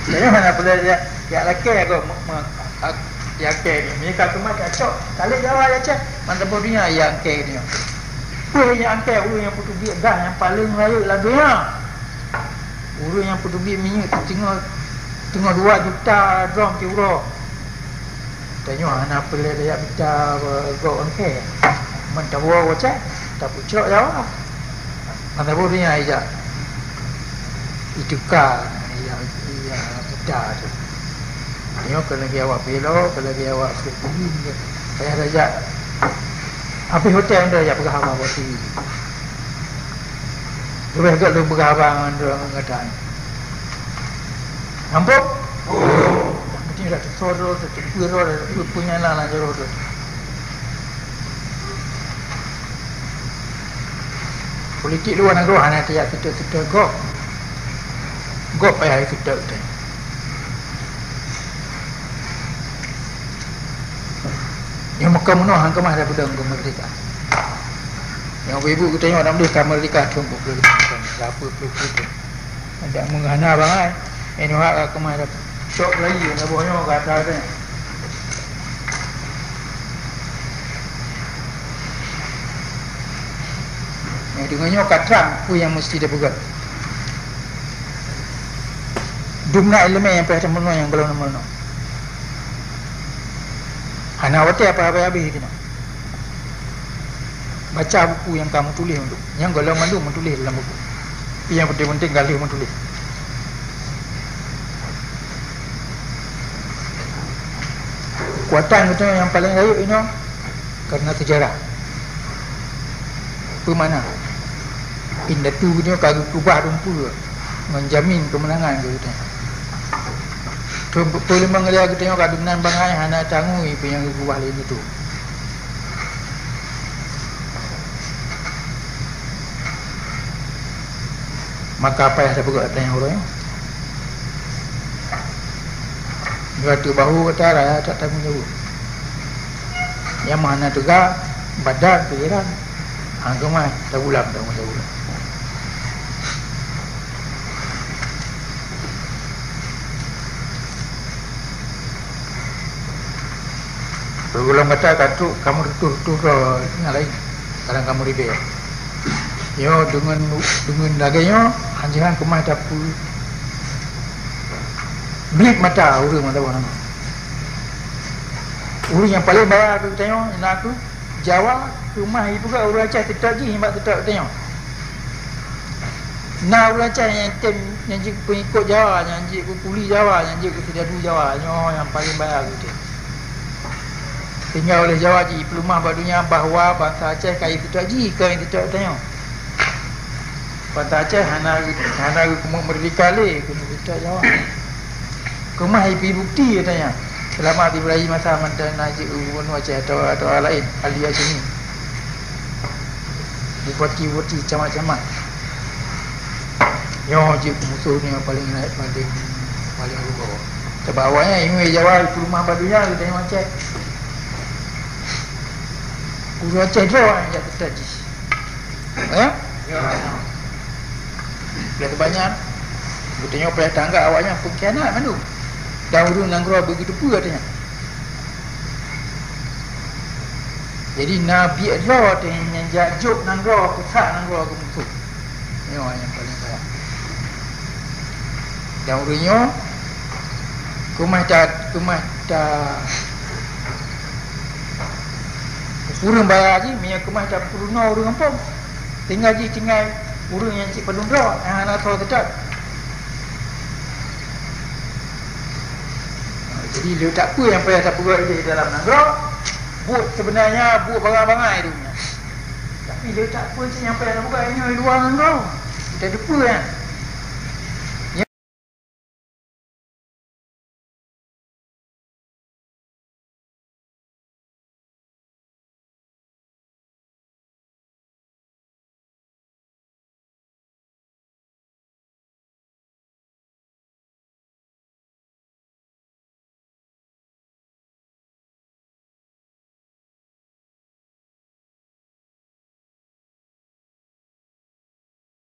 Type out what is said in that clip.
Jadi mana boleh dia laki aku yang ke ni. Mereka cuma cakap kali Jawa ya cak. Mana bolehnya yang ke ni. Yang ke urang yang putu biak dah yang paling raya lah dunia. Urang yang putu biak minyak tengah 2 juta drum euro. Tanya anak boleh dia bicara go on ke. Mentawa waca tak pucuk Jawa. Mana bolehnya aja. Itu kan yang mudah tu. Tengok kalau dia awak belok, kalau dia awak pergi, saya saja. Apa hotel anda yang berhabang buat TV? Lebih agak lu berhabang anda mengatakan. Nampak? Mungkin dah tersorot, terpirol, punya lah jorot. Politik luar negara hanya tiap kita gop payah kita tu. Yang Mekah menua hang kemah dah pedang kemerdekaan. Yang ibu kita tengok dalam dia kemerdekaan tumpuk dulu. Apa tu. Ada menghana bangai. Ini hak kemah dah sok lagi dah bohong kata dia. Yang dengannya katram ku yang mesti dia buat. Dumna elemen yang perhatian menua yang belum menua. Hana wate apa habis kita. Baca buku yang kamu tulis untuk. Yang kalau malu menulis dalam buku. Yang penting-penting kali menulis. Kekuatan kita yang paling raya ini karena sejarah. Pemana? Indah tu dia kagak kubah rumpul menjamin kemenangan kita. Boleh mengelia kita tengok adunan bangai hana tangui yang kubah lain itu. Maka apa yang saya buat tanya orang? Waktu bahu kata raya tak tanggung jawab. Yang mana juga badan pikiran angkemai tak ulang tanggung jawab. Berulang kata katu kamu tutur yang lain. Sekarang kamu ribet. Yo dengan laganya anjangan kemah dapur. Blik mata urang mata orang. Urang yang paling bawah aku tengok nak aku Jawa rumah ibu kat urang Aceh tetap je himbat tetap tengok. Nah urang Aceh yang tem yang je pengikut Jawa, yang je kuli Jawa, yang je kedadu Jawa, yang paling bawah aku tengok. Tinggal oleh Jawa ji pelumah badunya bahawa bangsa Aceh kaya tidak ji kau yang tidak tengok. Bangsa Aceh hana kemuk merdeka le kena tidak Jawa. Kemah ipi bukti katanya. Selama Ibrahim masa mantan Najib Ubun Aceh atau lain ahli Aceh ni. Bupati camat-camat. Yo je musuh ni yang paling naik paling lupa. Sebawanya ini Jawa pelumah badunya kita tengok Aceh. Urang Aceh tu orang yang tertaji. Ya? Biar banyak. Betulnya pada tangga awaknya pengkhianat mandu. Dan urang Nanggro begitu pula katanya. Jadi Nabi Allah tu yang jajuk Nanggro, pusat Nanggro ke musuh. Ini orang yang paling baik. Dan urangnya kumah urang bayar je, minyak kemah tak perlu no urang kampung. Tinggal urang yang cik penduduk, yang anak tahu tetap. Jadi dia tak apa yang payah tak perlu di dalam Nanggro. Buat sebenarnya buat bangai-bangai tu. Tapi dia tak apa yang payah nak buat ini luar Nanggro. Kita ada apa kan?